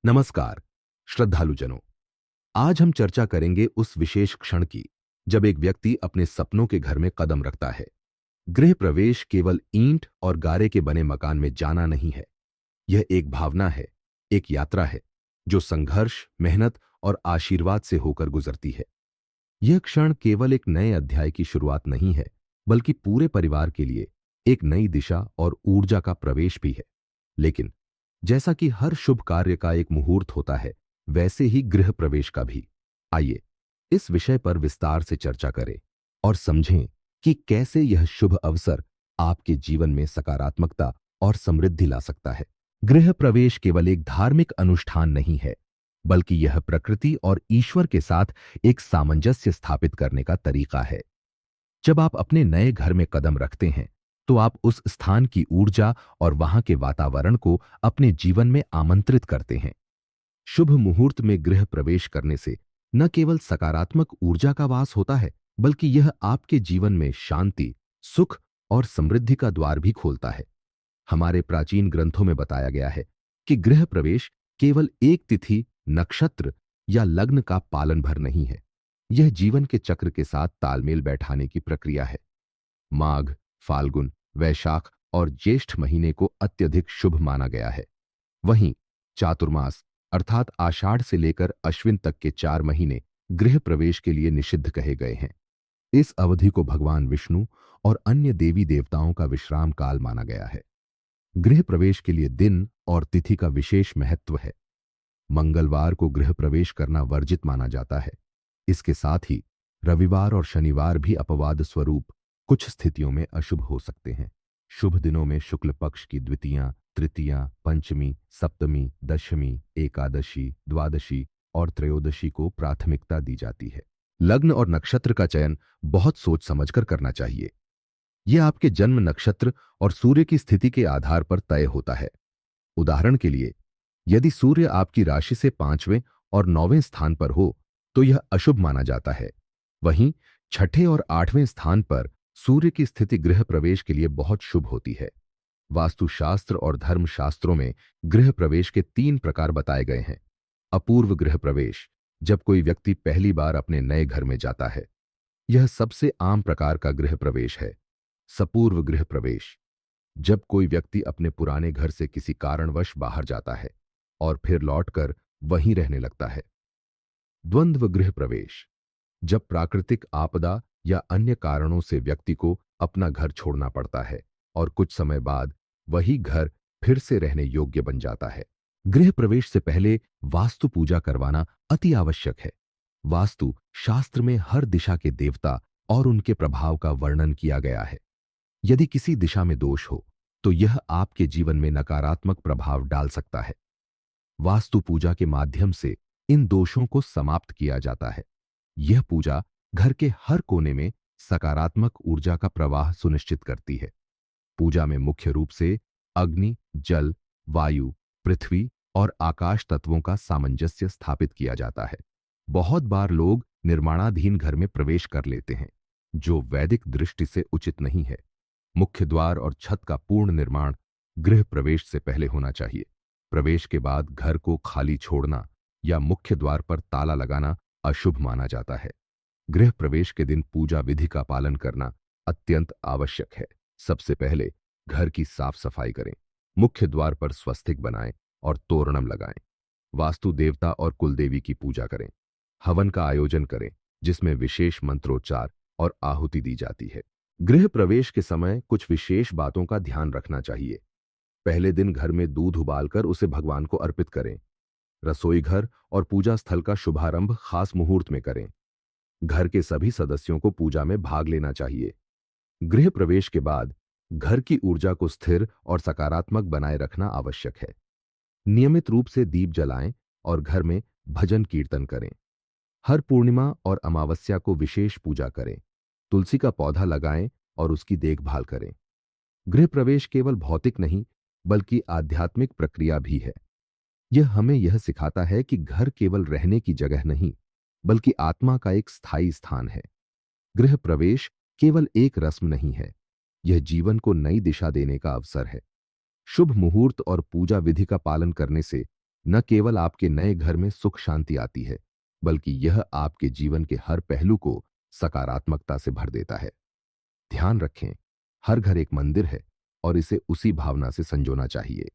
नमस्कार श्रद्धालुजनों। आज हम चर्चा करेंगे उस विशेष क्षण की जब एक व्यक्ति अपने सपनों के घर में कदम रखता है। गृह प्रवेश केवल ईंट और गारे के बने मकान में जाना नहीं है। यह एक भावना है, एक यात्रा है जो संघर्ष, मेहनत और आशीर्वाद से होकर गुजरती है। यह क्षण केवल एक नए अध्याय की शुरुआत नहीं है, बल्कि पूरे परिवार के लिए एक नई दिशा और ऊर्जा का प्रवेश भी है। लेकिन जैसा कि हर शुभ कार्य का एक मुहूर्त होता है, वैसे ही गृह प्रवेश का भी। आइए इस विषय पर विस्तार से चर्चा करें और समझें कि कैसे यह शुभ अवसर आपके जीवन में सकारात्मकता और समृद्धि ला सकता है। गृह प्रवेश केवल एक धार्मिक अनुष्ठान नहीं है, बल्कि यह प्रकृति और ईश्वर के साथ एक सामंजस्य स्थापित करने का तरीका है। जब आप अपने नए घर में कदम रखते हैं, तो आप उस स्थान की ऊर्जा और वहां के वातावरण को अपने जीवन में आमंत्रित करते हैं। शुभ मुहूर्त में गृह प्रवेश करने से न केवल सकारात्मक ऊर्जा का वास होता है, बल्कि यह आपके जीवन में शांति, सुख और समृद्धि का द्वार भी खोलता है। हमारे प्राचीन ग्रंथों में बताया गया है कि गृह प्रवेश केवल एक तिथि, नक्षत्र या लग्न का पालन भर नहीं है। यह जीवन के चक्र के साथ तालमेल बैठाने की प्रक्रिया है। माघ, फाल्गुन, वैशाख और ज्येष्ठ महीने को अत्यधिक शुभ माना गया है। वहीं चातुर्मास अर्थात आषाढ़ से लेकर अश्विन तक के 4 महीने गृह प्रवेश के लिए निषिद्ध कहे गए हैं। इस अवधि को भगवान विष्णु और अन्य देवी देवताओं का विश्राम काल माना गया है। गृह प्रवेश के लिए दिन और तिथि का विशेष महत्व है। मंगलवार को गृह प्रवेश करना वर्जित माना जाता है। इसके साथ ही रविवार और शनिवार भी अपवाद स्वरूप कुछ स्थितियों में अशुभ हो सकते हैं। शुभ दिनों में शुक्ल पक्ष की द्वितीया, तृतीया, पंचमी, सप्तमी, दशमी, एकादशी, द्वादशी और त्रयोदशी को प्राथमिकता दी जाती है। लग्न और नक्षत्र का चयन बहुत सोच समझकर करना चाहिए। यह आपके जन्म नक्षत्र और सूर्य की स्थिति के आधार पर तय होता है। उदाहरण के लिए, यदि सूर्य आपकी राशि से 5वें और 9वें स्थान पर हो, तो यह अशुभ माना जाता है। वहीं छठे और 8वें स्थान पर सूर्य की स्थिति गृह प्रवेश के लिए बहुत शुभ होती है। वास्तुशास्त्र और धर्मशास्त्रों में गृह प्रवेश के 3 प्रकार बताए गए हैं। अपूर्व गृह प्रवेश, जब कोई व्यक्ति पहली बार अपने नए घर में जाता है। यह सबसे आम प्रकार का गृह प्रवेश है। सपूर्व गृह प्रवेश, जब कोई व्यक्ति अपने पुराने घर से किसी कारणवश बाहर जाता है और फिर लौटकर वहीं रहने लगता है। द्वंद्व गृह प्रवेश, जब प्राकृतिक आपदा या अन्य कारणों से व्यक्ति को अपना घर छोड़ना पड़ता है और कुछ समय बाद वही घर फिर से रहने योग्य बन जाता है। गृह प्रवेश से पहले वास्तु पूजा करवाना अति आवश्यक है। वास्तु शास्त्र में हर दिशा के देवता और उनके प्रभाव का वर्णन किया गया है। यदि किसी दिशा में दोष हो, तो यह आपके जीवन में नकारात्मक प्रभाव डाल सकता है। वास्तु पूजा के माध्यम से इन दोषों को समाप्त किया जाता है। यह पूजा घर के हर कोने में सकारात्मक ऊर्जा का प्रवाह सुनिश्चित करती है। पूजा में मुख्य रूप से अग्नि, जल, वायु, पृथ्वी और आकाश तत्वों का सामंजस्य स्थापित किया जाता है। बहुत बार लोग निर्माणाधीन घर में प्रवेश कर लेते हैं, जो वैदिक दृष्टि से उचित नहीं है। मुख्य द्वार और छत का पूर्ण निर्माण गृह प्रवेश से पहले होना चाहिए। प्रवेश के बाद घर को खाली छोड़ना या मुख्य द्वार पर ताला लगाना अशुभ माना जाता है। गृह प्रवेश के दिन पूजा विधि का पालन करना अत्यंत आवश्यक है। सबसे पहले घर की साफ सफाई करें, मुख्य द्वार पर स्वस्तिक बनाएं और तोरणम लगाएं। वास्तु देवता और कुलदेवी की पूजा करें। हवन का आयोजन करें, जिसमें विशेष मंत्रोच्चार और आहुति दी जाती है। गृह प्रवेश के समय कुछ विशेष बातों का ध्यान रखना चाहिए। पहले दिन घर में दूध उबालकर उसे भगवान को अर्पित करें। रसोई घर और पूजा स्थल का शुभारंभ खास मुहूर्त में करें। घर के सभी सदस्यों को पूजा में भाग लेना चाहिए। गृह प्रवेश के बाद घर की ऊर्जा को स्थिर और सकारात्मक बनाए रखना आवश्यक है। नियमित रूप से दीप जलाएं और घर में भजन कीर्तन करें। हर पूर्णिमा और अमावस्या को विशेष पूजा करें। तुलसी का पौधा लगाएं और उसकी देखभाल करें। गृह प्रवेश केवल भौतिक नहीं, बल्कि आध्यात्मिक प्रक्रिया भी है। यह हमें यह सिखाता है कि घर केवल रहने की जगह नहीं, बल्कि आत्मा का एक स्थायी स्थान है। गृह प्रवेश केवल एक रस्म नहीं है, यह जीवन को नई दिशा देने का अवसर है। शुभ मुहूर्त और पूजा विधि का पालन करने से न केवल आपके नए घर में सुख शांति आती है, बल्कि यह आपके जीवन के हर पहलू को सकारात्मकता से भर देता है। ध्यान रखें, हर घर एक मंदिर है और इसे उसी भावना से संजोना चाहिए।